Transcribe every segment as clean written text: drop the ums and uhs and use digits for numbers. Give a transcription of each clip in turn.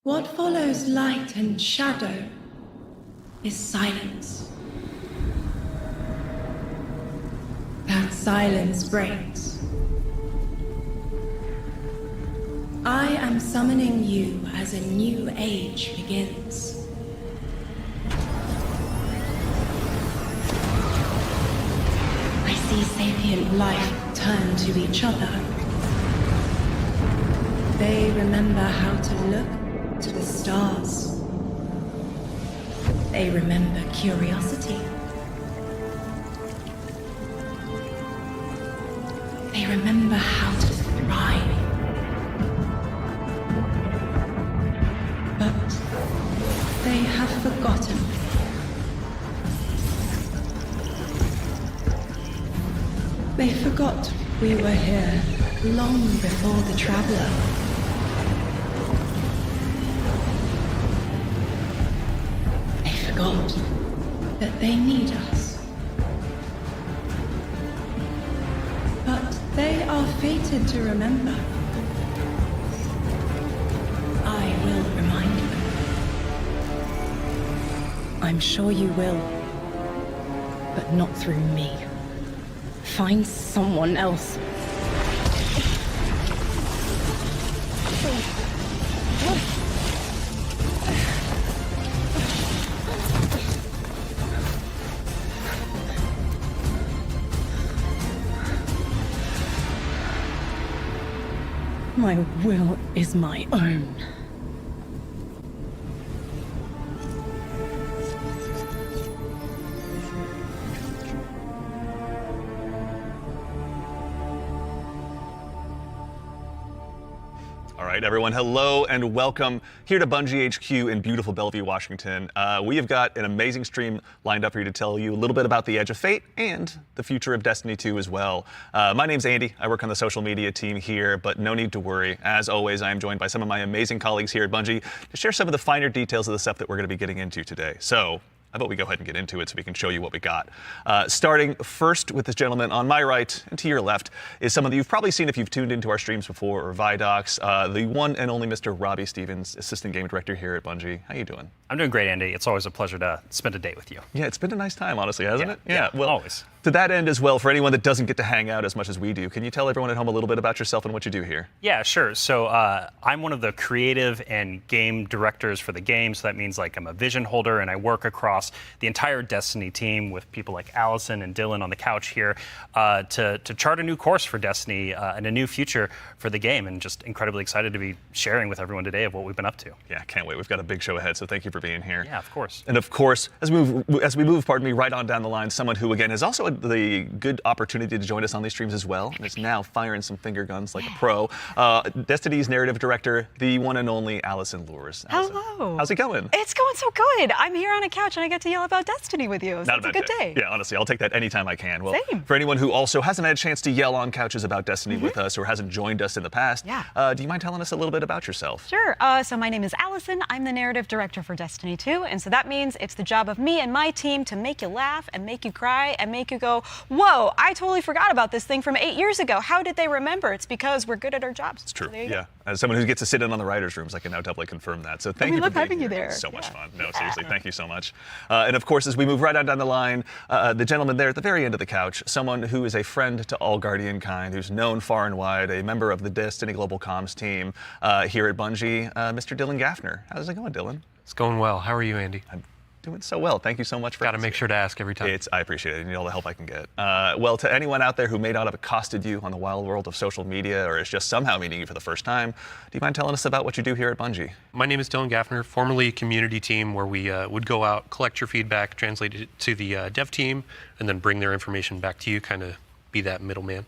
What follows light and shadow is silence. That silence breaks. I am summoning you as a new age begins. I see sapient life turn to each other. They remember how to look to the stars. They remember curiosity. They remember how to thrive. But they have forgotten. They forgot we were here long before the Traveler. Forgot that they need us. But they are fated to remember. I will remind them. I'm sure you will. But not through me. Find someone else. My will is my own. All right, everyone, hello and welcome here to Bungie HQ in beautiful Bellevue, Washington. We have got an amazing stream lined up for you to tell you a little bit about the Edge of Fate and the future of Destiny 2 as well. My name's Andy. I work on the social media team here, but no need to worry. As always, I am joined by some of my amazing colleagues here at Bungie to share some of the finer details of the stuff that we're going to be getting into today. So how about we go ahead and get into it so we can show you what we got. Starting first with this gentleman on my right and to your left is someone that you've probably seen if you've tuned into our streams before or Vidocs, the one and only Mr. Robbie Stevens, Assistant Game Director here at Bungie. How you doing? I'm doing great, Andy. It's always a pleasure to spend a day with you. Yeah, it's been a nice time, honestly, hasn't it? Yeah, well, always. To that end as well, for anyone that doesn't get to hang out as much as we do, can you tell everyone at home a little bit about yourself and what you do here? Yeah, sure. So I'm one of the creative and game directors for the game. So that means like I'm a vision holder and I work across the entire Destiny team with people like Allison and Dylan on the couch here to chart a new course for Destiny and a new future for the game. And just incredibly excited to be sharing with everyone today of what we've been up to. Yeah, can't wait. We've got a big show ahead, so thank you for being here. Yeah, of course. And of course, as we move, right on down the line, someone who, again, has also the good opportunity to join us on these streams as well, and is now firing some finger guns like a pro. Destiny's narrative director, the one and only Allison Lures. Allison, hello. How's it going? It's going so good. I'm here on a couch and I get to yell about Destiny with you. So Not it's a a bad good day. Yeah, honestly, I'll take that anytime I can. Well, Same. For anyone who also hasn't had a chance to yell on couches about Destiny with us or hasn't joined us in the past, do you mind telling us a little bit about yourself? Sure. So my name is Allison. I'm the narrative director for Destiny 2. And so that means it's the job of me and my team to make you laugh and make you cry and make you go, whoa, I totally forgot about this thing from 8 years ago. How did they remember? It's because we're good at our jobs. It's true. So there you yeah. go. As someone who gets to sit in on the writers' rooms, I can now doubly confirm that. So thank We you for love being having you here. there. So much Yeah. fun. No, seriously, thank you so much. And of course, as we move right on down the line, the gentleman there at the very end of the couch, someone who is a friend to all Guardian kind, who's known far and wide, a member of the Destiny Global Comms team here at Bungie, Mr. Dylan Gaffner. How's it going, Dylan? It's going well. How are you, Andy? I'm doing so well. Thank you so much for Got to make sure to ask every time. I appreciate it. I need all the help I can get. Well, to anyone out there who may not have accosted you on the wild world of social media or is just somehow meeting you for the first time, do you mind telling us about what you do here at Bungie? My name is Dylan Gaffner, formerly community team, where we would go out, collect your feedback, translate it to the dev team, and then bring their information back to you, kind of be that middleman.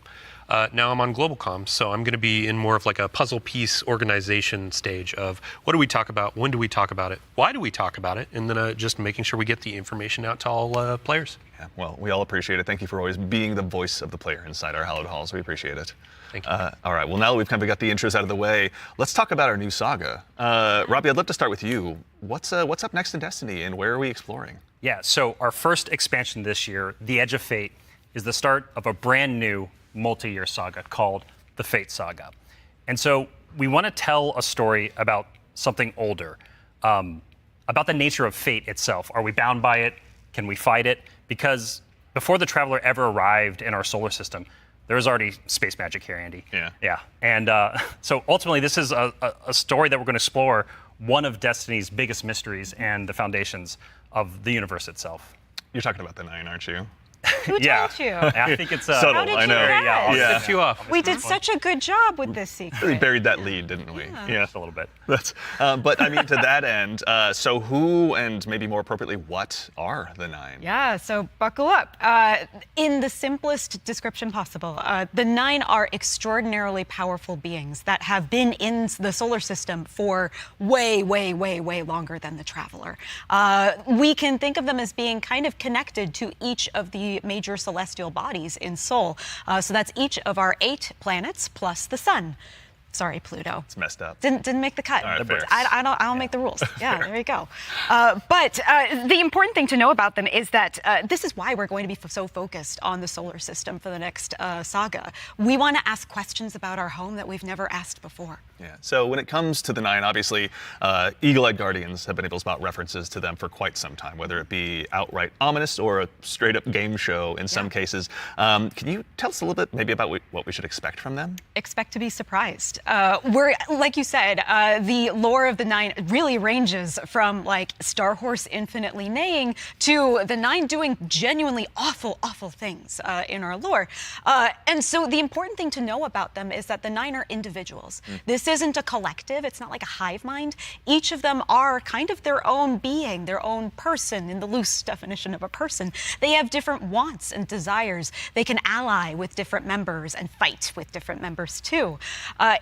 Now I'm on Global Comms, so I'm going to be in more of like a puzzle piece organization stage of what do we talk about, when do we talk about it, why do we talk about it, and then just making sure we get the information out to all players. Yeah, well, we all appreciate it. Thank you for always being the voice of the player inside our hallowed halls. We appreciate it. Thank you. All right, well, now that we've kind of got the intros out of the way, let's talk about our new saga. Robbie, I'd love to start with you. What's up next in Destiny, and where are we exploring? Yeah, so our first expansion this year, The Edge of Fate, is the start of a brand new multi-year saga called the Fate Saga. And so we want to tell a story about something older, about the nature of fate itself. Are we bound by it? Can we fight it? Because before the Traveler ever arrived in our solar system, there was already space magic here, Andy. Yeah. Yeah. And so ultimately, this is a story that we're going to explore one of Destiny's biggest mysteries and the foundations of the universe itself. You're talking about the 9, aren't you? Who Yeah. told you? I think it's Subtle, How did I you know. guess? Yeah. Tipped you off. We did such a good job with this We secret. buried that lead, didn't we? Yeah. Just a little bit. That's, but I mean, to that end, so who and maybe more appropriately, what are the 9? Yeah, so buckle up. In the simplest description possible, the 9 are extraordinarily powerful beings that have been in the solar system for way, way, way, way longer than the Traveler. We can think of them as being kind of connected to each of the major celestial bodies in Sol. So that's each of our 8 planets plus the sun. Sorry, Pluto. It's messed up. Didn't make the cut. All right, fair. I don't make the rules. Yeah, there you go. But the important thing to know about them is that this is why we're going to be so focused on the solar system for the next saga. We want to ask questions about our home that we've never asked before. Yeah. So when it comes to the 9, obviously, Eagle-Eyed Guardians have been able to spot references to them for quite some time, whether it be outright ominous or a straight-up game show in some cases. Can you tell us a little bit maybe about what we should expect from them? Expect to be surprised. We're, like you said, the lore of the 9 really ranges from like Star Horse infinitely neighing to the 9 doing genuinely awful, awful things in our lore. And so the important thing to know about them is that the 9 are individuals. This isn't a collective. It's not like a hive mind. Each of them are kind of their own being, their own person in the loose definition of a person. They have different wants and desires. They can ally with different members and fight with different members too.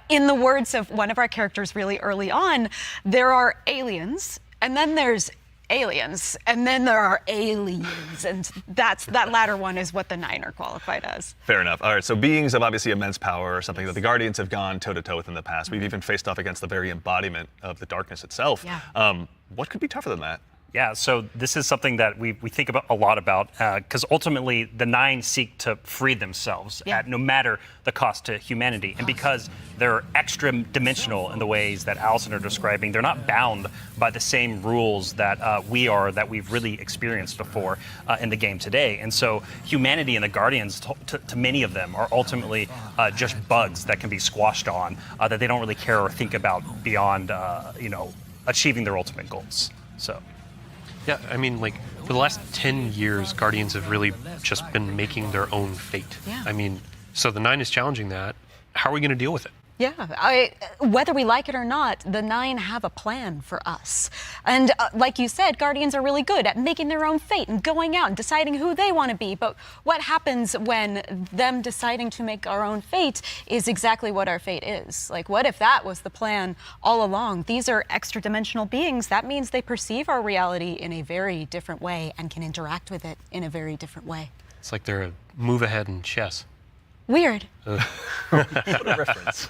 In the words of one of our characters really early on, there are aliens, and then there's aliens, and then there are aliens, and that latter one is what the 9 are qualified as. Fair enough. All right, so beings of obviously immense power, something that the Guardians have gone toe-to-toe with in the past. We've even faced off against the very embodiment of the darkness itself. Yeah. What could be tougher than that? Yeah, so this is something that we think about a lot about because ultimately the 9 seek to free themselves at no matter the cost to humanity. And because they're extra dimensional in the ways that Allison are describing, they're not bound by the same rules that we are, that we've really experienced before in the game today. And so humanity and the Guardians, to many of them, are ultimately just bugs that can be squashed on, that they don't really care or think about beyond, achieving their ultimate goals. So. Yeah, I mean, like, for the last 10 years, Guardians have really just been making their own fate. Yeah. I mean, so the 9 is challenging that. How are we going to deal with it? Yeah, whether we like it or not, the 9 have a plan for us. And like you said, Guardians are really good at making their own fate and going out and deciding who they want to be. But what happens when them deciding to make our own fate is exactly what our fate is? Like, what if that was the plan all along? These are extra-dimensional beings. That means they perceive our reality in a very different way and can interact with it in a very different way. It's like they're a move ahead in chess. Weird. What a reference.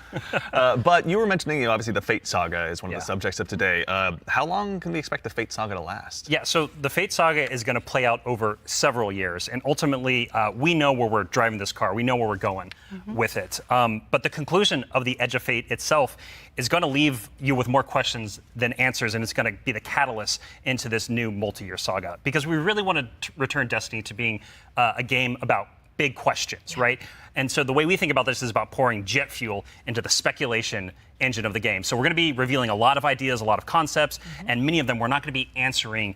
But you were mentioning, obviously, the Fate Saga is one of the subjects of today. How long can we expect the Fate Saga to last? Yeah, so the Fate Saga is going to play out over several years, and ultimately, we know where we're driving this car. We know where we're going with it. But the conclusion of the Edge of Fate itself is going to leave you with more questions than answers, and it's going to be the catalyst into this new multi-year saga. Because we really want to return Destiny to being a game about big questions, right? And so the way we think about this is about pouring jet fuel into the speculation engine of the game. So we're going to be revealing a lot of ideas, a lot of concepts, and many of them we're not going to be answering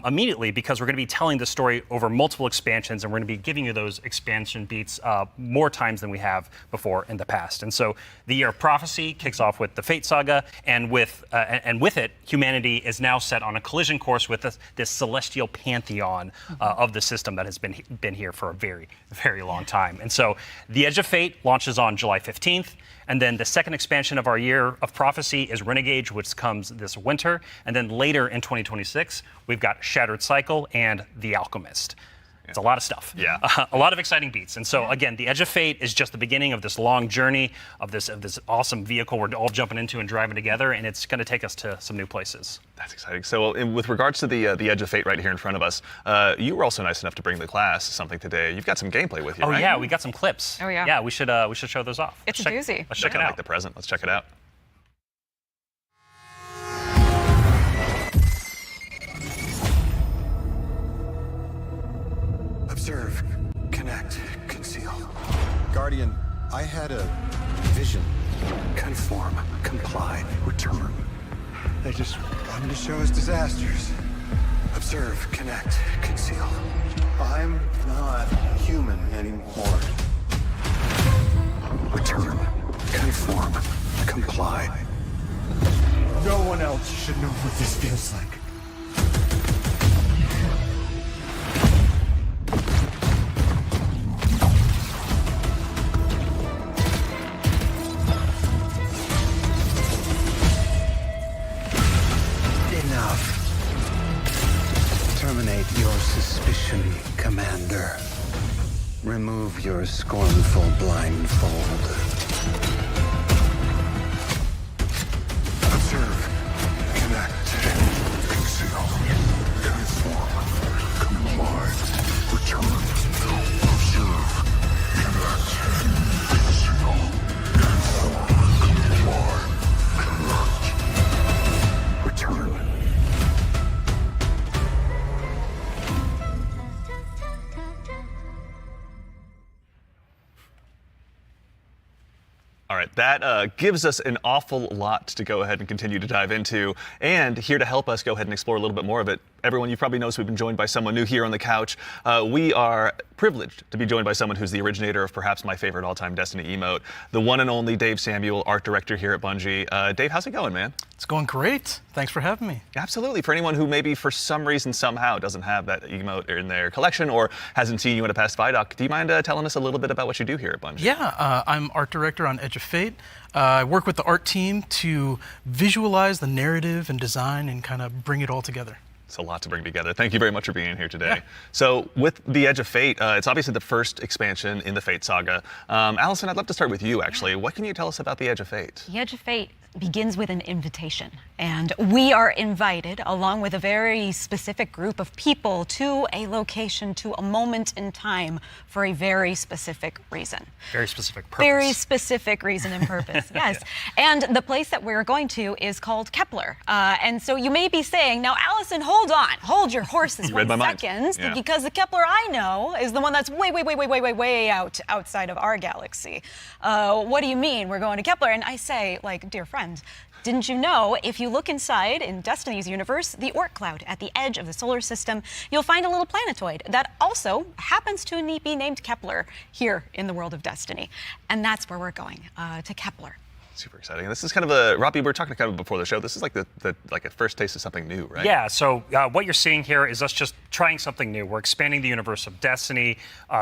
immediately because we're going to be telling the story over multiple expansions, and we're going to be giving you those expansion beats more times than we have before in the past. And so the Year of Prophecy kicks off with the Fate Saga, and with it, humanity is now set on a collision course with this celestial pantheon of the system that has been here for a very, very long time. And so the Edge of Fate launches on July 15th. And then the second expansion of our Year of Prophecy is Renegade, which comes this winter. And then later in 2026, we've got Shattered Cycle and The Alchemist. It's a lot of stuff. Yeah. A lot of exciting beats. And so, again, the Edge of Fate is just the beginning of this long journey of this awesome vehicle we're all jumping into and driving together, and it's going to take us to some new places. That's exciting. So with regards to the Edge of Fate right here in front of us, you were also nice enough to bring the class something today. You've got some gameplay with you, Oh, right? yeah, we got some clips. Oh, yeah. Yeah, we should show those off. It's a doozy. Let's check it Like out. the present. Let's check it out. Guardian, I had a vision. Conform, comply, return. They just wanted to show us disasters. Observe, connect, conceal. I'm not human anymore. Return, conform, comply. No one else should know what this feels like. Enough. Terminate your suspicion, Commander. Remove your scornful blindfold. Observe, connect, conceal, conform, comply, return. Observe, connect, conceal, conform, comply, connect, return. All right, that gives us an awful lot to go ahead and continue to dive into. And here to help us go ahead and explore a little bit more of it, everyone, you probably noticed we've been joined by someone new here on the couch. We are privileged to be joined by someone who's the originator of perhaps my favorite all-time Destiny emote, the one and only Dave Samuel, art director here at Bungie. Dave, how's it going, man? It's going great. Thanks for having me. Absolutely. For anyone who maybe for some reason somehow doesn't have that emote in their collection or hasn't seen you in a past Vidoc, do you mind telling us a little bit about what you do here at Bungie? Yeah, I'm art director on Edge of Fate. I work with the art team to visualize the narrative and design and kind of bring it all together. It's a lot to bring together. Thank you very much for being here today. Yeah. So with the Edge of Fate, it's obviously the first expansion in the Fate saga. Allison, I'd love to start with you, actually. What can you tell us about the Edge of Fate? The Edge of Fate begins with an invitation, and we are invited along with a very specific group of people to a location, to a moment in time for a very specific reason. Very specific purpose. Very specific reason and purpose, yes. And the place that we're going to is called Kepler. And so you may be saying, now Allison, hold on, hold your horses You read 1 my mind. second, Yeah. because the Kepler I know is the one that's way outside of our galaxy. What do you mean we're going to Kepler? And I say, like, dear friend, didn't you know if you look inside in Destiny's universe, the Oort cloud at the edge of the solar system, you'll find a little planetoid that also happens to be named Kepler here in the world of Destiny. And that's where we're going, to Kepler. Super exciting. This is kind of a, Robbie, we were talking kind of before the show, this is like like a first taste of something new, right? Yeah, so what you're seeing here is us just trying something new. We're expanding the universe of Destiny,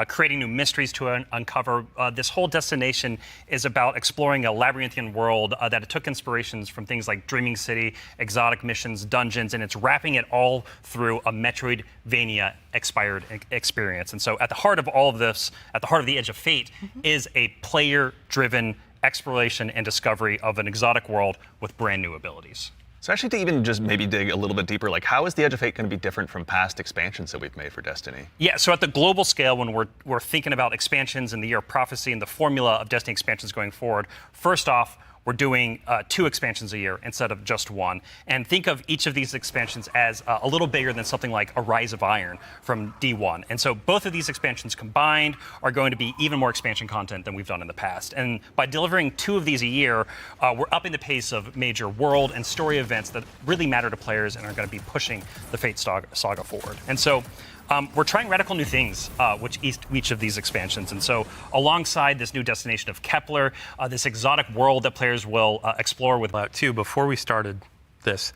creating new mysteries to uncover. This whole destination is about exploring a labyrinthian world that took inspirations from things like Dreaming City, exotic missions, dungeons, and it's wrapping it all through a Metroidvania expired experience. And so at the heart of all of this, at the heart of the Edge of Fate, is a player-driven exploration and discovery of an exotic world with brand new abilities. So actually to even just maybe dig a little bit deeper, like how is the Edge of Fate going to be different from past expansions that we've made for Destiny? Yeah, so at the global scale, when we're thinking about expansions in the Year of Prophecy and the formula of Destiny expansions going forward, first off, we're doing 2 expansions a year instead of just 1. And think of each of these expansions as a little bigger than something like a Rise of Iron from D1. And so both of these expansions combined are going to be even more expansion content than we've done in the past. And by delivering 2 of these a year, we're upping the pace of major world and story events that really matter to players and are going to be pushing the Fate saga forward. And so we're trying radical new things with each of these expansions. And so alongside this new destination of Kepler, this exotic world that players will explore with... Too, before we started this,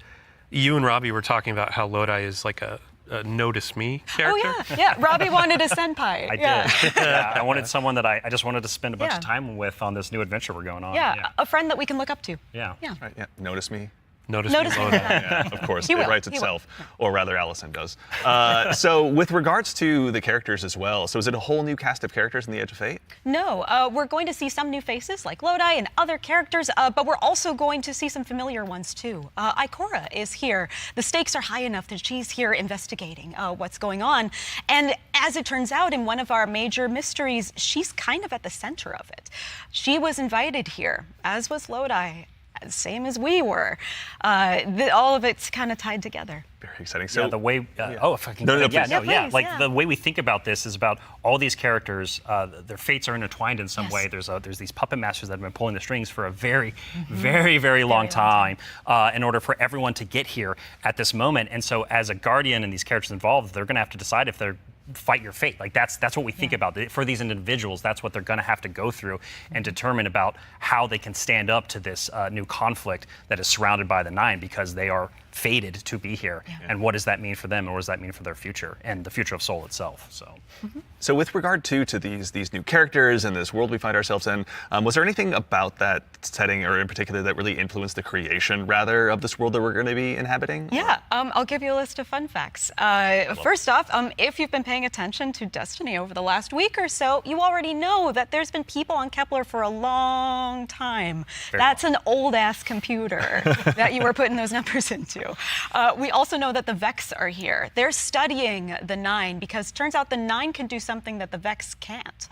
you and Robbie were talking about how Lodi is like a notice me character. Oh, yeah. Robbie wanted a senpai. I did. Yeah, I wanted someone that I just wanted to spend a bunch of time with on this new adventure we're going on. Yeah, a friend that we can look up to. Yeah. Right, yeah. Notice me. Notice me, Lodi. Yeah, of course, He it will. writes He itself, or rather Allison does. So with regards to the characters as well, so is it a whole new cast of characters in the Edge of Fate? No, we're going to see some new faces like Lodi and other characters, but we're also going to see some familiar ones too. Ikora is here. The stakes are high enough that she's here investigating what's going on. And as it turns out, in one of our major mysteries, she's kind of at the center of it. She was invited here, as was Lodi, same as we were. All of it's kind of tied together. Very exciting. So the way, oh, if I can, please, like yeah. the way we think about this is about all these characters, their fates are intertwined in some Yes. way. There's these puppet masters that have been pulling the strings for a very, very long time in order for everyone to get here at this moment. And so as a guardian and these characters involved, they're going to have to decide if they're fight your fate. Like that's what we think about. For these individuals, that's what they're going to have to go through and determine about how they can stand up to this new conflict that is surrounded by the Nine, because they are fated to be here. And what does that mean for them, and what does that mean for their future and the future of Soul itself? So with regard to these new characters and this world we find ourselves in, was there anything about that setting, or in particular, that really influenced the creation, rather, of this world that we're going to be inhabiting? Yeah, I'll give you a list of fun facts. First off, if you've been paying attention to Destiny over the last week or so, you already know that there's been people on Kepler for a long time. That's an old-ass computer that you were putting those numbers into. We also know that the Vex are here. They're studying the Nine, because it turns out the Nine can do something that the Vex can't.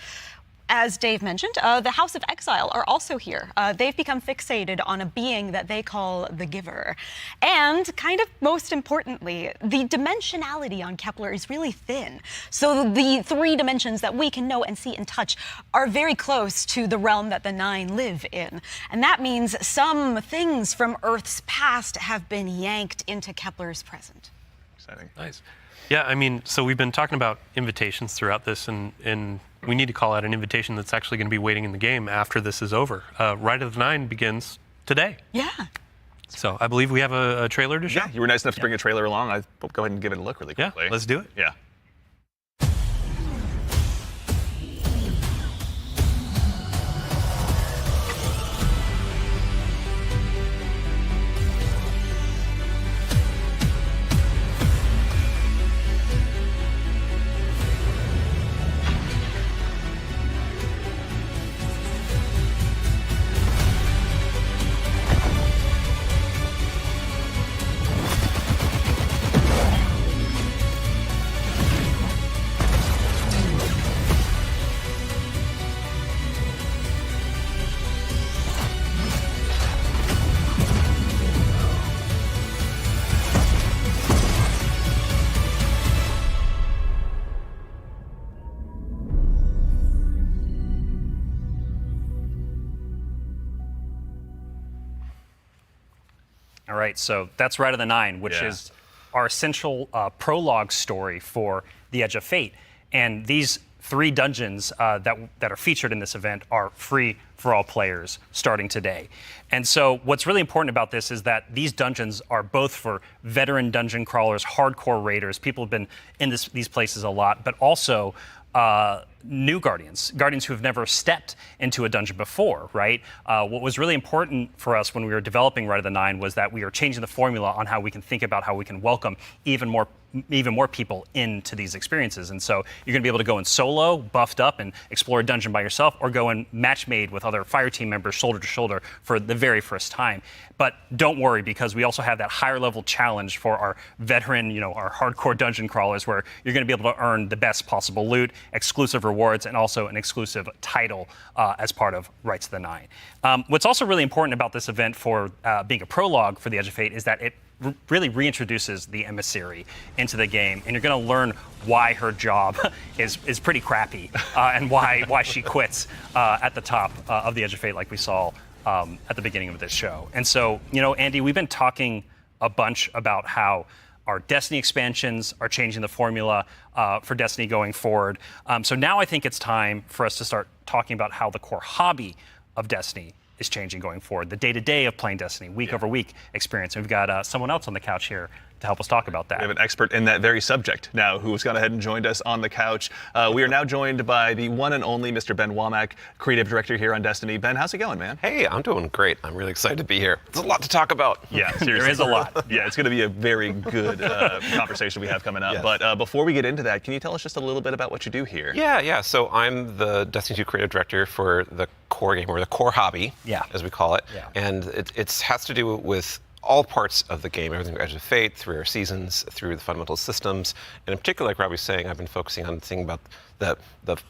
As Dave mentioned, the House of Exile are also here. They've become fixated on a being that they call the Giver. And kind of most importantly, the dimensionality on Kepler is really thin. So the 3 dimensions that we can know and see and touch are very close to the realm that the Nine live in. And that means some things from Earth's past have been yanked into Kepler's present. Exciting. Nice. Yeah, I mean, so we've been talking about invitations throughout this, and we need to call out an invitation that's actually going to be waiting in the game after this is over. Ride of the Nine begins today. Yeah. So I believe we have a trailer to show. Yeah, you were nice enough to bring a trailer along. I'll go ahead and give it a look really quickly. Yeah, let's do it. Yeah. All right, so that's Ride of the Nine, which is our essential prologue story for the Edge of Fate. And these 3 dungeons that are featured in this event are free for all players starting today. And so what's really important about this is that these dungeons are both for veteran dungeon crawlers, hardcore raiders, people who've been in these places a lot, but also new guardians who have never stepped into a dungeon before, right? What was really important for us when we were developing Ride of the Nine was that we are changing the formula on how we can think about how we can welcome even more people into these experiences. And so you're going to be able to go in solo, buffed up, and explore a dungeon by yourself, or go in match made with other fire team members shoulder to shoulder for the very first time. But don't worry, because we also have that higher level challenge for our veteran, our hardcore dungeon crawlers, where you're going to be able to earn the best possible loot, exclusive rewards, and also an exclusive title as part of Rights of the Nine. What's also really important about this event for being a prologue for the Edge of Fate is that it really reintroduces the emissary into the game, and you're going to learn why her job is pretty crappy and why she quits at the top of the Edge of Fate, like we saw at the beginning of this show. And so, Andy, we've been talking a bunch about how our Destiny expansions are changing the formula for Destiny going forward. So now I think it's time for us to start talking about how the core hobby of Destiny is changing going forward, the day-to-day of playing Destiny, week over week experience. And we've got someone else on the couch here to help us talk about that. We have an expert in that very subject now who's gone ahead and joined us on the couch. We are now joined by the one and only Mr. Ben Womack, creative director here on Destiny. Ben, how's it going, man? Hey, I'm doing great. I'm really excited to be here. There's a lot to talk about. Yeah, seriously. There is a lot. Yeah, it's going to be a very good conversation we have coming up. Yes. But before we get into that, can you tell us just a little bit about what you do here? Yeah. So I'm the Destiny 2 creative director for the core game, or the core hobby, as we call it. Yeah. And it has to do with all parts of the game, everything from Edge of Fate, through our seasons, through the fundamental systems. And in particular, like Rob was saying, I've been focusing on thinking about the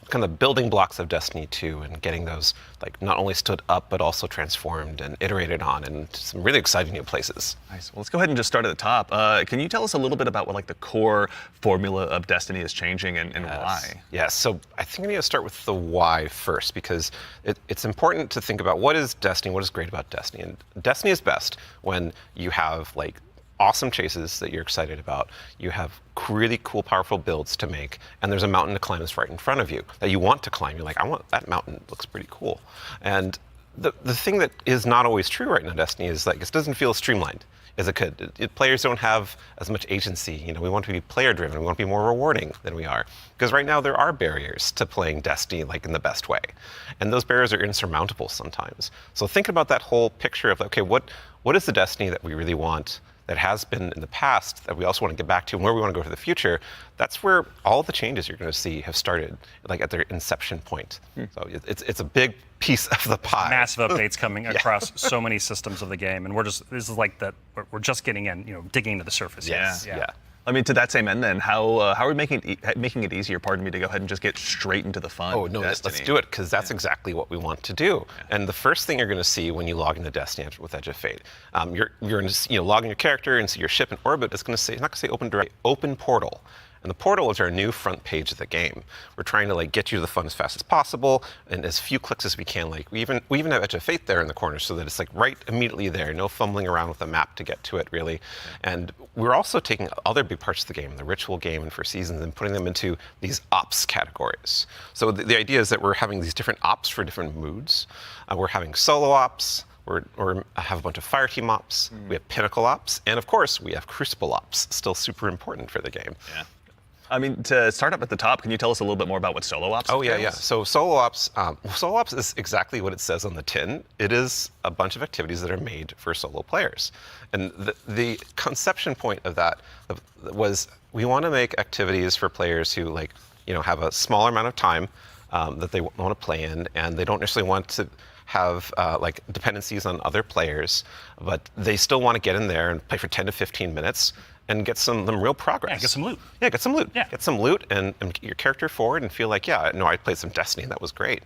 kind of building blocks of Destiny 2 and getting those like not only stood up but also transformed and iterated on in some really exciting new places. Nice. Well, let's go ahead and just start at the top. Can you tell us a little bit about what like the core formula of Destiny is changing and why? Yes. So I think I need to start with the why first, because it's important to think about what is Destiny, what is great about Destiny. And Destiny is best when you have like awesome chases that you're excited about, you have really cool, powerful builds to make, and there's a mountain to climb that's right in front of you that you want to climb. You're like, I want that mountain, it looks pretty cool. And the thing that is not always true right now in Destiny is like it doesn't feel streamlined as it could. Players don't have as much agency. You know, we want to be player driven, we want to be more rewarding than we are. Because right now there are barriers to playing Destiny like in the best way. And those barriers are insurmountable sometimes. So think about that whole picture of, okay, what is the Destiny that we really want, that has been in the past, that we also want to get back to, and where we want to go for the future. That's where all the changes you're going to see have started, like at their inception point. So it's a big piece of the pie. Massive updates coming across so many systems of the game, and this is like that. We're just getting in, digging into the surface. Yeah. I mean, to that same end, then, how are we making it easier? Pardon me, to go ahead and just get straight into the fun. Oh no, let's do it, because that's exactly what we want to do. Yeah. And the first thing you're going to see when you log into Destiny with Edge of Fate, you're going to log in your character and see your ship in orbit. It's going to say, it's not going to say open direct, open portal. And the portal is our new front page of the game. We're trying to like get you to the fun as fast as possible and as few clicks as we can. Like we even have Edge of Fate there in the corner so that it's like right immediately there. No fumbling around with the map to get to it really. Yeah. And we're also taking other big parts of the game, the ritual game and for seasons, and putting them into these ops categories. So the idea is that we're having these different ops for different moods. We're having solo ops. We have a bunch of fire team ops. We have pinnacle ops, and of course we have crucible ops. Still super important for the game. Yeah. I mean, to start up at the top, can you tell us a little bit more about what solo ops is? Yeah. So solo ops is exactly what it says on the tin. It is a bunch of activities that are made for solo players. And the conception point of that was we want to make activities for players who have a smaller amount of time that they want to play in, and they don't necessarily want to have dependencies on other players, but they still want to get in there and play for 10 to 15 minutes and get some real progress. Yeah, get some loot. Yeah, get some loot. Yeah. Get some loot and get your character forward and feel like, I played some Destiny and that was great.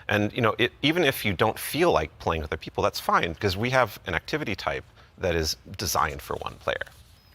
And even if you don't feel like playing with other people, that's fine, because we have an activity type that is designed for one player.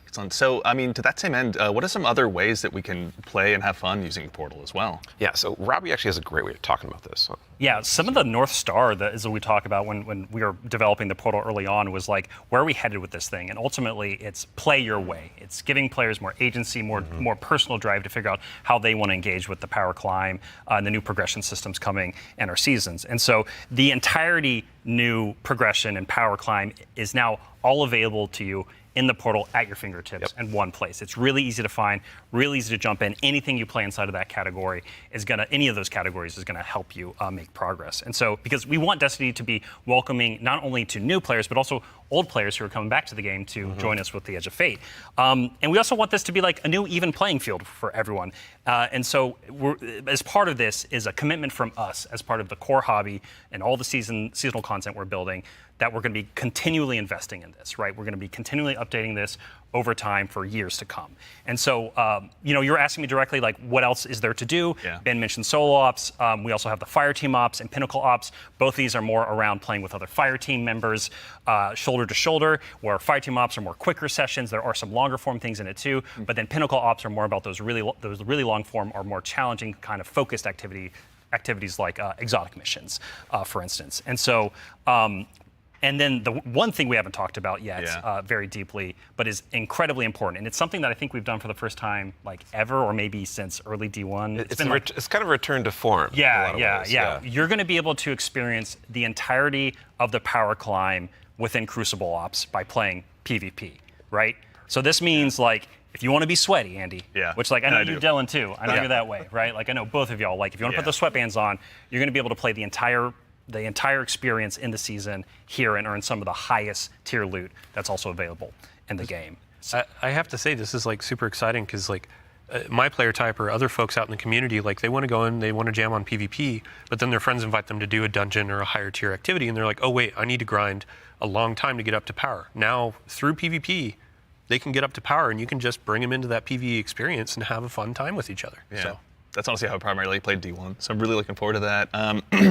Excellent. So, I mean, to that same end, what are some other ways that we can play and have fun using Portal as well? Yeah, so Robbie actually has a great way of talking about this. Yeah, some of the North Star that is what we talk about when we were developing the Portal early on was like, where are we headed with this thing? And ultimately, it's play your way. It's giving players more agency, more personal drive to figure out how they want to engage with the power climb and the new progression systems coming and our seasons. And so the entirety new progression and power climb is now all available to you in the Portal at your fingertips in one place. It's really easy to find, really easy to jump in. Anything you play inside of that category any of those categories is gonna help you make progress. And so, because we want Destiny to be welcoming not only to new players, but also old players who are coming back to the game to join us with the Edge of Fate. And we also want this to be like a new even playing field for everyone. And so as part of this is a commitment from us as part of the core hobby and all the seasonal content we're building, that we're going to be continually investing in this, right? We're going to be continually updating this over time for years to come. And so, you're asking me directly, like, what else is there to do? Yeah. Ben mentioned solo ops. We also have the fire team ops and pinnacle ops. Both of these are more around playing with other fire team members, shoulder to shoulder, where fire team ops are more quicker sessions. There are some longer form things in it too, but then pinnacle ops are more about those really long form or more challenging kind of focused activities like exotic missions, for instance. And so, and then the one thing we haven't talked about yet very deeply, but is incredibly important, and it's something that I think we've done for the first time ever, or maybe since early D1. It's kind of a return to form. Yeah. You're going to be able to experience the entirety of the power climb within Crucible Ops by playing PvP, right? So this means if you want to be sweaty, Andy, which I know you, Dylan, too. I know you're that way, right? I know both of y'all. If you want to put the sweatbands on, you're going to be able to play the entire experience in the season here and earn some of the highest tier loot that's also available in the game. So, I have to say, this is super exciting, because my player type or other folks out in the community, they want to go in, they want to jam on PvP, but then their friends invite them to do a dungeon or a higher tier activity, and they're like, oh wait, I need to grind a long time to get up to power. Now through PvP, they can get up to power, and you can just bring them into that PvE experience and have a fun time with each other. Yeah. So. That's honestly how I primarily played D1, so I'm really looking forward to that.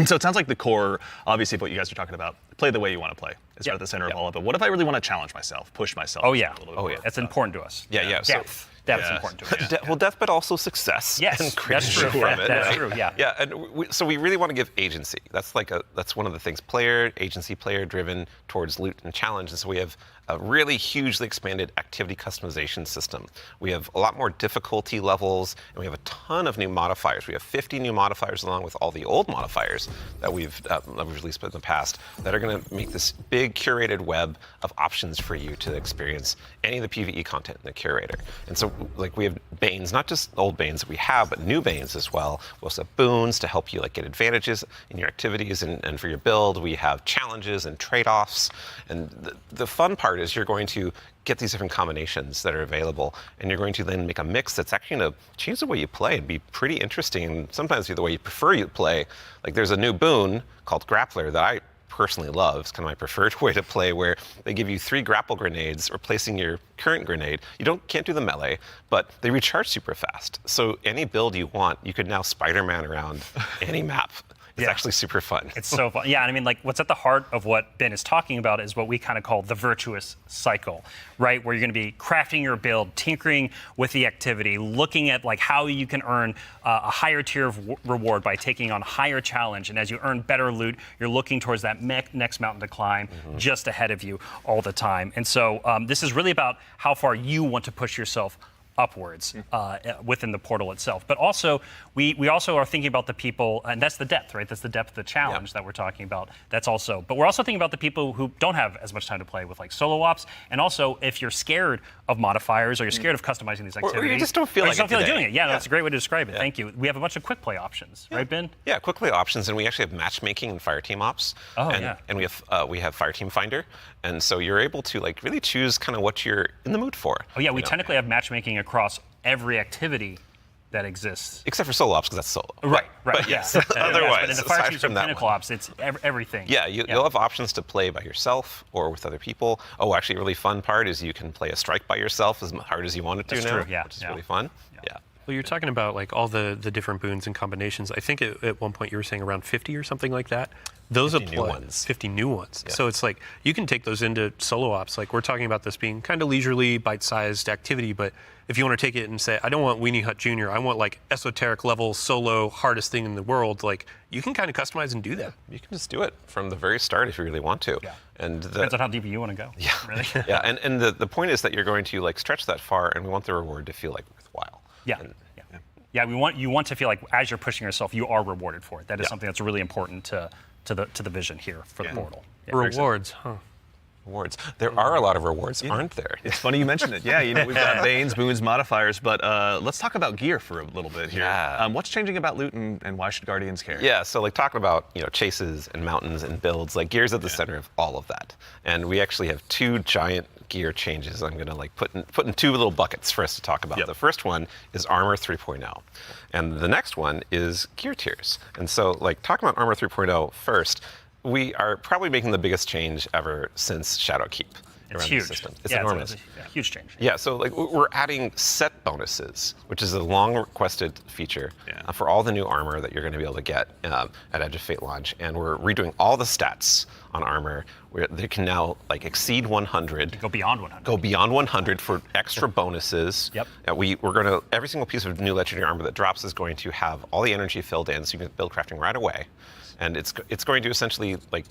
So it sounds like the core, obviously, of what you guys are talking about, play the way you want to play. It's at the center of all of it. What if I really want to challenge myself, push myself? Oh yeah. A little bit more? That's important to us. Yeah. So, Depth. Depth's important to us. Well, death, but also success. Yes, and that's true. from it, That's right? true. Yeah. Yeah, and so we really want to give agency. That's one of the things. Player agency, player driven towards loot and challenge. And so we have a really hugely expanded activity customization system. We have a lot more difficulty levels, and we have a ton of new modifiers. We have 50 new modifiers along with all the old modifiers that we've released in the past that are going to make this big curated web of options for you to experience any of the PvE content in the curator. And so, like, we have Banes, not just old Banes that we have, but new Banes as well. We also have boons to help you like get advantages in your activities and for your build. We have challenges and trade-offs. And the fun part is you're going to get these different combinations that are available, and you're going to then make a mix that's actually going to change the way you play and be pretty interesting, and sometimes be the way you prefer you play. Like, there's a new boon called Grappler that I personally love. It's kind of my preferred way to play, where they give you 3 grapple grenades replacing your current grenade. You can't do the melee, but they recharge super fast. So any build you want, you could now Spider-Man around any map. It's actually super fun. It's so fun. Yeah, and I mean, like, what's at the heart of what Ben is talking about is what we kind of call the virtuous cycle, right? Where you're going to be crafting your build, tinkering with the activity, looking at like how you can earn a higher tier of reward by taking on higher challenge. And as you earn better loot, you're looking towards that next mountain to climb just ahead of you all the time. And so this is really about how far you want to push yourself upwards within the portal itself. But also, we also are thinking about the people, and that's the depth, right? That's the depth of the challenge that we're talking about. That's also, but we're also thinking about the people who don't have as much time to play with like solo ops, and also if you're scared of modifiers or you're scared of customizing these activities. Or you just don't feel like doing it. Yeah, that's a great way to describe it. Thank you. We have a bunch of quick play options, right, Ben? Yeah, quick play options, and we actually have matchmaking and Fireteam ops. And we have Fireteam Finder, and so you're able to like really choose kind of what you're in the mood for. Oh yeah, we technically have matchmaking across every activity that exists. Except for solo ops, because that's solo. Right. But yes, otherwise, but in the fire teams or pinnacle ops, it's everything. Yeah, you'll have options to play by yourself or with other people. Oh, actually, a really fun part is you can play a strike by yourself as hard as you want it to now, which is really fun. Yeah. Well, you're talking about like all the different boons and combinations. I think at one point you were saying around 50 or something like that. Those 50 new ones. 50 new ones. Yeah. So it's like you can take those into solo ops. Like we're talking about this being kind of leisurely, bite-sized activity, but if you want to take it and say, I don't want Weenie Hut Jr., I want like esoteric level solo hardest thing in the world, like you can kind of customize and do that. You can just do it from the very start if you really want to. Yeah. And depends on how deep you want to go. Yeah. Really. Yeah. And the point is that you're going to like stretch that far, and we want the reward to feel like worthwhile. Yeah. Yeah, you want to feel like as you're pushing yourself, you are rewarded for it. That is something that's really important to the vision here for the portal. Yeah. Rewards, huh? Rewards. There are a lot of rewards, aren't there? It's funny you mentioned it. Yeah, we've got Banes, boons, modifiers, but let's talk about gear for a little bit here. Yeah. What's changing about loot, and why should Guardians care? Yeah, so like talking about chases and mountains and builds, like gear's at the center of all of that. And we actually have 2 giant gear changes I'm going to like put in 2 little buckets for us to talk about. The first one is Armor 3.0, and the next one is gear tiers. And so like talking about Armor 3.0 first, we are probably making the biggest change ever since Shadowkeep. It's huge. The system. It's enormous. It's a huge change. Yeah, so like we're adding set bonuses, which is a long requested feature for all the new armor that you're going to be able to get at Edge of Fate launch, and we're redoing all the stats on armor where they can now like exceed 100. Go beyond 100. Go beyond 100 for extra bonuses. Yep. We're going to every single piece of new legendary armor that drops is going to have all the energy filled in, so you can build crafting right away, and it's going to essentially like.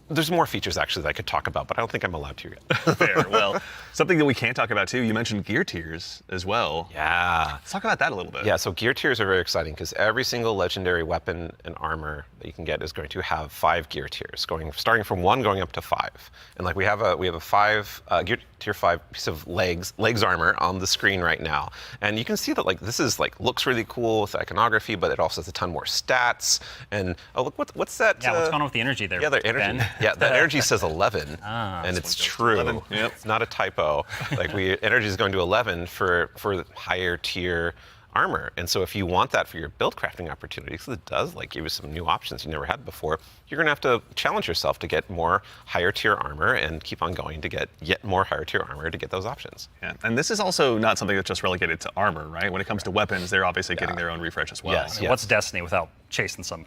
There's more features actually that I could talk about, but I don't think I'm allowed to yet. Fair. Well, something that we can talk about too, you mentioned gear tiers as well. Yeah. Let's talk about that a little bit. Yeah, so gear tiers are very exciting because every single legendary weapon and armor that you can get is going to have 5 gear tiers, starting from 1 going up to 5. And like we have a 5 gear tier 5 piece of legs armor on the screen right now. And you can see that like this is like looks really cool with iconography, but it also has a ton more stats. And oh look, what's that? Yeah, what's going on with the energy there? Yeah, the energy. Ben? Yeah, that energy says 11, and it's true. Yep. It's not a typo. Like energy is going to 11 for higher tier armor. And so if you want that for your build crafting opportunities, it does like give you some new options you never had before. You're going to have to challenge yourself to get more higher tier armor and keep on going to get yet more higher tier armor to get those options. Yeah, and this is also not something that's just relegated to armor, right? When it comes to weapons, they're obviously getting their own refresh as well. Yes, I mean, what's Destiny without chasing some?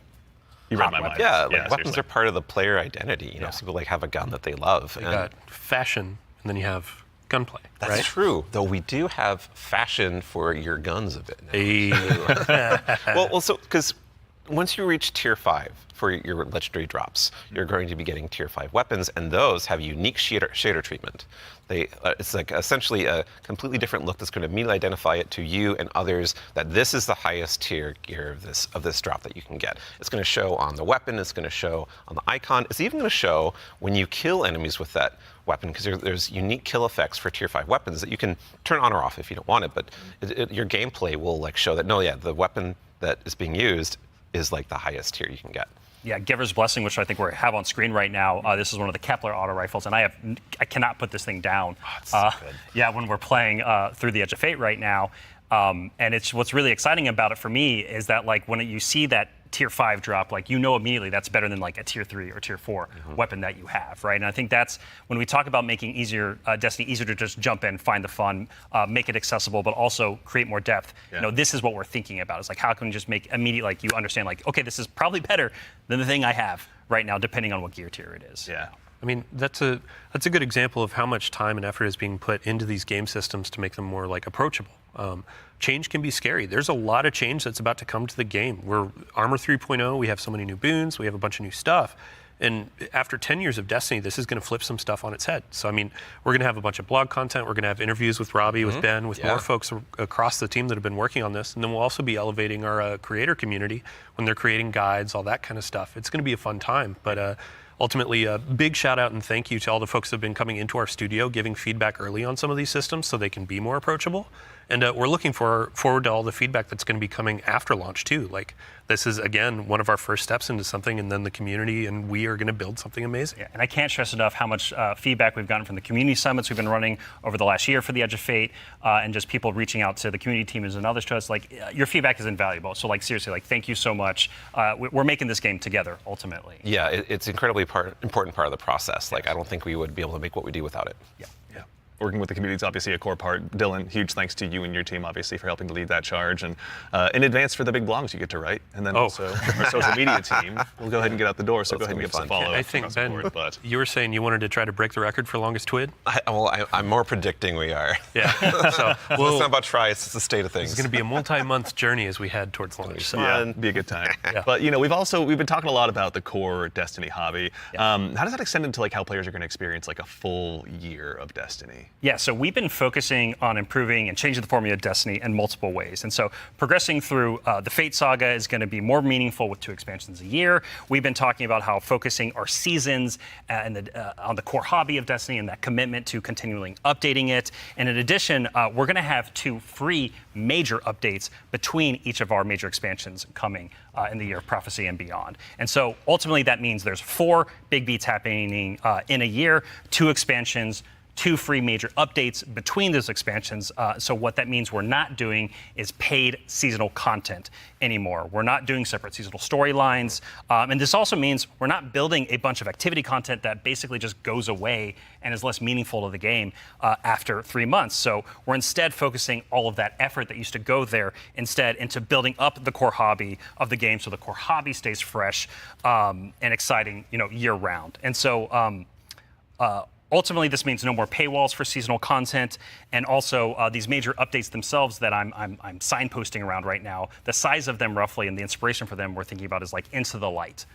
You read my mind. Yeah, like weapons seriously. are part of the player identity. You know, some people like have a gun that they love. You got fashion, and then you have gunplay. That's right? true, though we do have fashion for your guns a bit now. Hey. well, so because once you reach tier 5 for your legendary drops, you're going to be getting tier 5 weapons, and those have unique shader treatment. It's like essentially a completely different look that's going to immediately identify it to you and others that this is the highest tier gear of this drop that you can get. It's going to show on the weapon, it's going to show on the icon, it's even going to show when you kill enemies with that weapon, because there's unique kill effects for tier 5 weapons that you can turn on or off if you don't want it, but your gameplay will like show that, no, yeah, the weapon that is being used is like the highest tier you can get. Yeah, Giver's Blessing, which I think we have on screen right now. This is one of the Kepler auto rifles, and I cannot put this thing down. Oh, it's so good. Yeah, when we're playing through the Edge of Fate right now, and it's what's really exciting about it for me is that like when you see that tier 5 drop, like you know immediately that's better than like a tier 3 or tier 4 weapon that you have, right? And I think that's when we talk about making Destiny easier to just jump in, find the fun, make it accessible, but also create more depth. Yeah. You know, this is what we're thinking about. It's like how can we just make immediate, like you understand, like okay, this is probably better than the thing I have right now, depending on what gear tier it is. Yeah. I mean, that's a good example of how much time and effort is being put into these game systems to make them more like approachable. Change can be scary. There's a lot of change that's about to come to the game. We're Armor 3.0, we have so many new boons, we have a bunch of new stuff. And after 10 years of Destiny, this is going to flip some stuff on its head. So, I mean, we're going to have a bunch of blog content. We're going to have interviews with Robbie, with Ben, with more folks across the team that have been working on this. And then we'll also be elevating our creator community when they're creating guides, all that kind of stuff. It's going to be a fun time. But ultimately, a big shout out and thank you to all the folks that have been coming into our studio, giving feedback early on some of these systems so they can be more approachable. And we're looking forward to all the feedback that's going to be coming after launch too. Like this is again one of our first steps into something, and then the community and we are going to build something amazing. Yeah, and I can't stress enough how much feedback we've gotten from the community summits we've been running over the last year for the Edge of Fate, and just people reaching out to the community teams and others to us. Like your feedback is invaluable. So like seriously, like thank you so much. We're making this game together ultimately. Yeah, it's incredibly important part of the process. Like I don't think we would be able to make what we do without it. Yeah. Working with the community is obviously a core part. Dylan, huge thanks to you and your team, obviously, for helping to lead that charge. And in advance for the big blogs you get to write. And then also our social media team will go ahead and get out the door. So go ahead and give us a follow. I think, Ben, you were saying you wanted to try to break the record for longest twid? I'm more predicting we are. Yeah. So it's not about try, it's the state of things. It's going to be a multi-month journey as we head towards launch. So. Yeah, be a good time. But you know, we've been talking a lot about the core Destiny hobby. How does that extend into like how players are going to experience like a full year of Destiny? Yeah, so we've been focusing on improving and changing the formula of Destiny in multiple ways. And so progressing through the Fate Saga is going to be more meaningful with 2 expansions a year. We've been talking about how focusing our seasons on the core hobby of Destiny and that commitment to continually updating it. And in addition, we're going to have 2 free major updates between each of our major expansions coming in the Year of Prophecy and beyond. And so ultimately that means there's 4 big beats happening in a year, 2 expansions, 2 free major updates between those expansions. So what that means we're not doing is paid seasonal content anymore. We're not doing separate seasonal storylines. And this also means we're not building a bunch of activity content that basically just goes away and is less meaningful to the game after 3 months. So we're instead focusing all of that effort that used to go there instead into building up the core hobby of the game so the core hobby stays fresh and exciting, year round. And so ultimately, this means no more paywalls for seasonal content, and also these major updates themselves that I'm signposting around right now. The size of them, roughly, and the inspiration for them, we're thinking about is like Into the Light.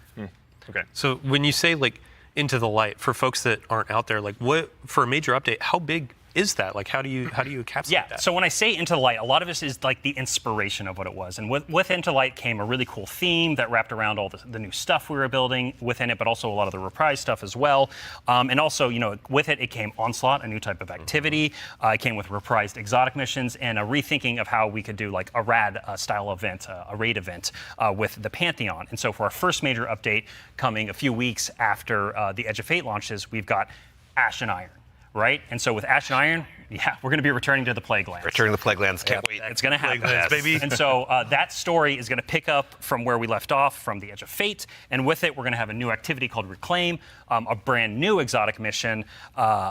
Okay. So when you say like Into the Light, for folks that aren't out there, like what for a major update, how big is that? Like how do you encapsulate that? So when I say Into the Light, a lot of this is like the inspiration of what it was. And with Into the Light came a really cool theme that wrapped around all the new stuff we were building within it, but also a lot of the reprise stuff as well. And also, with it came Onslaught, a new type of activity. It came with reprised exotic missions and a rethinking of how we could do like a rad style event, a raid event with the Pantheon. And so for our first major update coming a few weeks after the Edge of Fate launches, we've got Ash and Iron. Right? And so with Ash and Iron, Yeah, we're going to be returning to the Plaguelands. Returning to the Plaguelands. Can't wait. It's going to happen. Plaguelands, baby. And so that story is going to pick up from where we left off, from the Edge of Fate. And with it, we're going to have a new activity called Reclaim, a brand new exotic mission,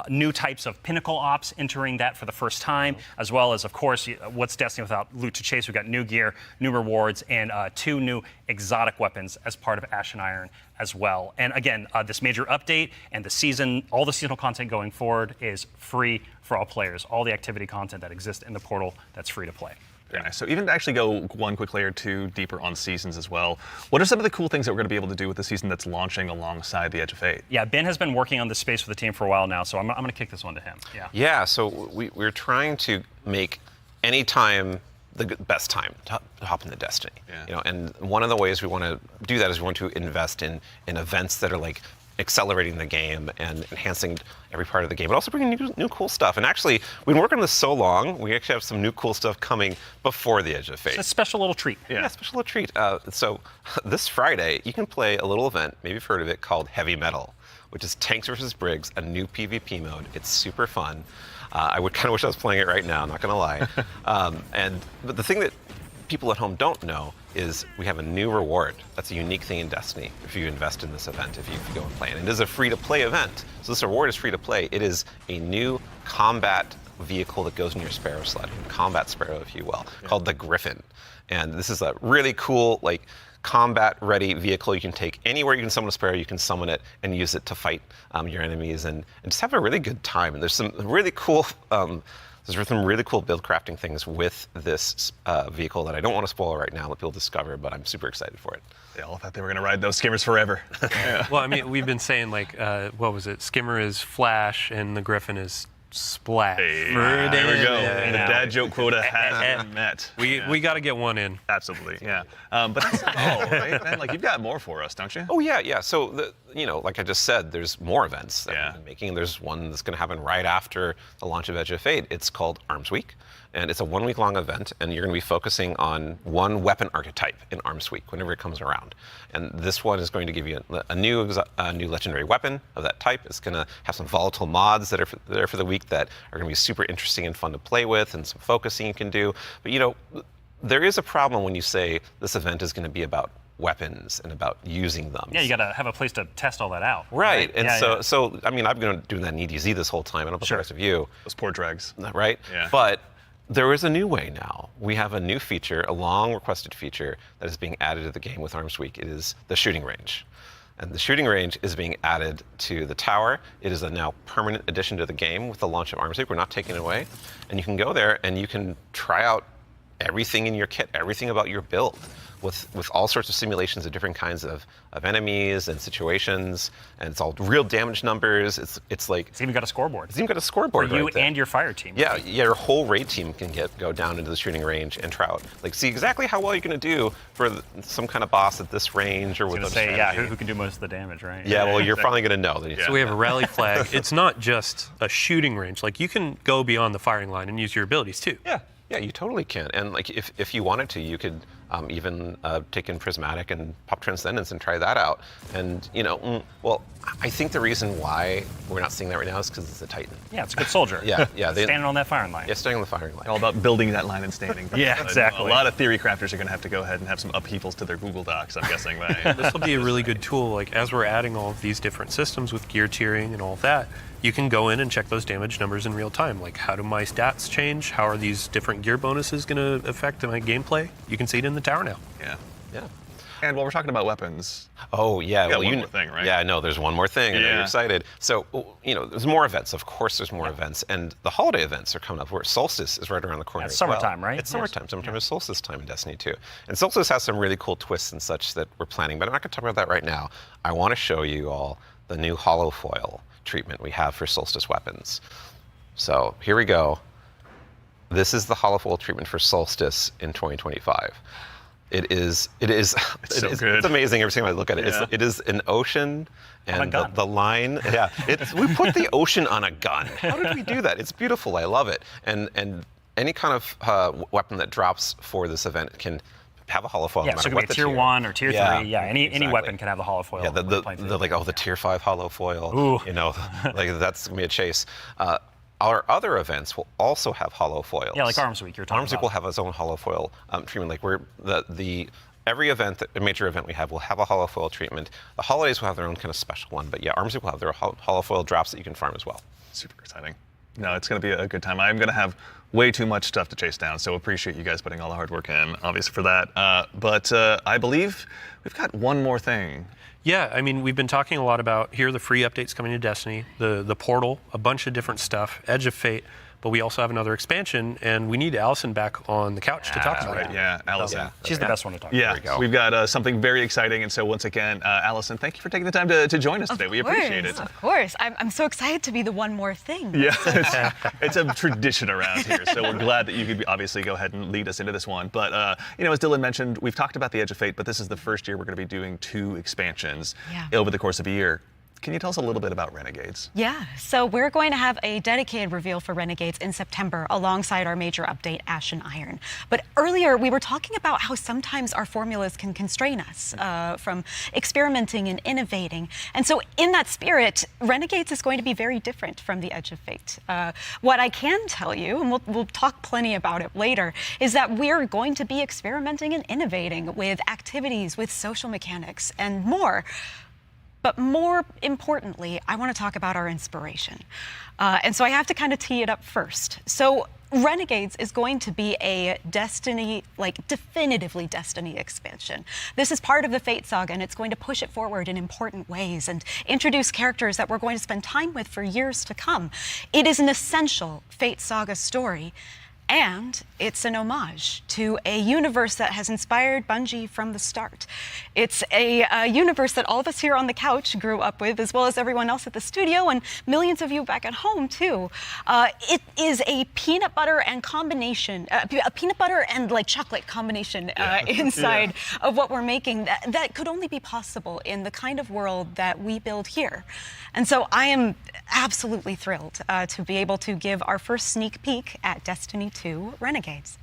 new types of pinnacle ops entering that for the first time, as well as, of course, what's Destiny without loot to chase? We've got new gear, new rewards, and 2 new exotic weapons as part of Ash and Iron as well. And again, this major update and the season, all the seasonal content going forward is free for all players. All the activity content that exists in the portal, that's free to play. Very nice. So even to actually go one quick layer 2 deeper on seasons as well, what are some of the cool things that we're going to be able to do with the season that's launching alongside the Edge of Fate? Yeah, Ben has been working on this space with the team for a while now, so I'm going to kick this one to him. Yeah, so we're trying to make any time the best time to hop into Destiny. Yeah. You know, and one of the ways we want to do that is we want to invest in events that are like accelerating the game and enhancing every part of the game, but also bringing new cool stuff. And actually, we've been working on this so long, we actually have some new cool stuff coming before the Edge of Fate. It's a special little treat. Yeah, special little treat. So this Friday, you can play a little event, maybe you've heard of it, called Heavy Metal, which is Tanks versus Briggs, a new PvP mode. It's super fun. I would kind of wish I was playing it right now, not gonna lie. But the thing that people at home don't know is we have a new reward. That's a unique thing in Destiny if you invest in this event, if you go and play it. And it is a free-to-play event. So this reward is free to play. It is a new combat vehicle that goes in your Sparrow sled, combat Sparrow, if you will, called the Griffin. And this is a really cool, like, combat-ready vehicle you can take anywhere you can summon a Sparrow. You can summon it and use it to fight your enemies and just have a really good time. And there's some really cool build crafting things with this vehicle that I don't want to spoil right now, let people discover, but I'm super excited for it. They all thought they were going to ride those skimmers forever. Well, I mean, we've been saying, like, what was it? Skimmer is Flash and the Griffin is Splash. Hey, there we go. Yeah. The dad joke quota has been met. We got to get one in. Absolutely, yeah. But that's not all, right, man? Like, you've got more for us, don't you? Oh, yeah. So, like I just said, there's more events that we've been making. There's one that's going to happen right after the launch of Edge of Fate. It's called Arms Week. And it's a 1-week-long event, and you're going to be focusing on one weapon archetype in Arms Week whenever it comes around. And this one is going to give you a new legendary weapon of that type. It's going to have some volatile mods that are there for the week that are going to be super interesting and fun to play with, and some focusing you can do. But there is a problem when you say this event is going to be about weapons and about using them. Yeah, you got to have a place to test all that out. Right. And so I mean, I've been doing that in EDZ this whole time. I don't know about the rest of you. Those poor dregs. Right? Yeah. But there is a new way now. We have a new feature, a long requested feature that is being added to the game with Arms Week. It is the shooting range. And the shooting range is being added to the tower. It is a now permanent addition to the game with the launch of Arms Week. We're not taking it away. And you can go there and you can try out everything in your kit, everything about your build, with all sorts of simulations of different kinds of enemies and situations, and it's all real damage numbers. It's like it's even got a scoreboard. It's even got a scoreboard for you right there. And your fire team. Yeah, your whole raid team can go down into the shooting range and try out, like, see exactly how well you're going to do for some kind of boss at this range or with a strategy. Who can do most of the damage, right? Yeah, well, you're probably going to know. That So we have a rally flag. It's not just a shooting range. Like, you can go beyond the firing line and use your abilities too. Yeah, you totally can. And like, if you wanted to, you could even take in Prismatic and pop Transcendence and try that out. And well, I think the reason why we're not seeing that right now is because it's a Titan. Yeah, it's a good soldier. Yeah. Standing on that firing line. Yeah, standing on the firing line. All about building that line and standing. Yeah, exactly. A lot of theory crafters are going to have to go ahead and have some upheavals to their Google Docs, I'm guessing. Right? This will be a really good tool. Like, as we're adding all of these different systems with gear tiering and all of that, you can go in and check those damage numbers in real time. Like, how do my stats change? How are these different gear bonuses going to affect my gameplay? You can see it in the tower now. Yeah. Yeah. And while we're talking about weapons. Oh, yeah. Well, one more thing, right? Yeah, no, there's one more thing. I know you're excited. So, there's more events. Of course, there's more events. And the holiday events are coming up, where Solstice is right around the corner. It's as summertime, well. right? It's summertime. Summertime is Solstice time in Destiny 2. And Solstice has some really cool twists and such that we're planning, but I'm not going to talk about that right now. I want to show you all the new holofoil treatment we have for Solstice weapons. So here we go. This is the holofoil treatment for Solstice in 2025. It's so good. It's amazing every time I look at it. Yeah. It is an ocean and gun. the line. Yeah, we put the ocean on a gun. How did we do that? It's beautiful. I love it. And any kind of weapon that drops for this event can have a holofoil. Yeah, so it could be a tier 1 or tier 3. Yeah, any weapon can have a holofoil. Yeah, the tier 5 holofoil. Ooh. Like, that's gonna be a chase. our other events will also have holofoils. Yeah, like Arms Week you're talking Arms Week about. will have its own holofoil treatment. Like every event, a major event we have will have a holofoil treatment. The holidays will have their own kind of special one, but yeah, Arms Week will have their holofoil drops that you can farm as well. Super exciting. No, it's going to be a good time. I'm going to have way too much stuff to chase down, so appreciate you guys putting all the hard work in, obviously, for that. But I believe we've got one more thing. Yeah, I mean, we've been talking a lot about, here are the free updates coming to Destiny, the portal, a bunch of different stuff, Edge of Fate, but we also have another expansion, and we need Allison back on the couch to talk about Right, it. yeah, Allison. She's the best one to talk Yeah, about. go. we've got something very exciting, and so once again, Allison, thank you for taking the time to join us today. We appreciate it. Of course. I'm so excited to be the one more thing. Yeah, it's a tradition around here, so we're glad that you could obviously go ahead and lead us into this one. But, as Dylan mentioned, we've talked about the Edge of Fate, but this is the first year we're going to be doing 2 expansions over the course of a year. Can you tell us a little bit about Renegades? Yeah, so we're going to have a dedicated reveal for Renegades in September alongside our major update, Ashen Iron. But earlier we were talking about how sometimes our formulas can constrain us from experimenting and innovating. And so in that spirit, Renegades is going to be very different from the Edge of Fate. What I can tell you, and we'll talk plenty about it later, is that we're going to be experimenting and innovating with activities, with social mechanics, and more. But more importantly, I want to talk about our inspiration. And so I have to kind of tee it up first. So Renegades is going to be a Destiny, definitively Destiny expansion. This is part of the Fate saga, and it's going to push it forward in important ways and introduce characters that we're going to spend time with for years to come. It is an essential Fate saga story. And it's an homage to a universe that has inspired Bungie from the start. It's a universe that all of us here on the couch grew up with, as well as everyone else at the studio and millions of you back at home too. It is a peanut butter and chocolate combination inside of what we're making that could only be possible in the kind of world that we build here. And so I am absolutely thrilled to be able to give our first sneak peek at Destiny 2 Renegades.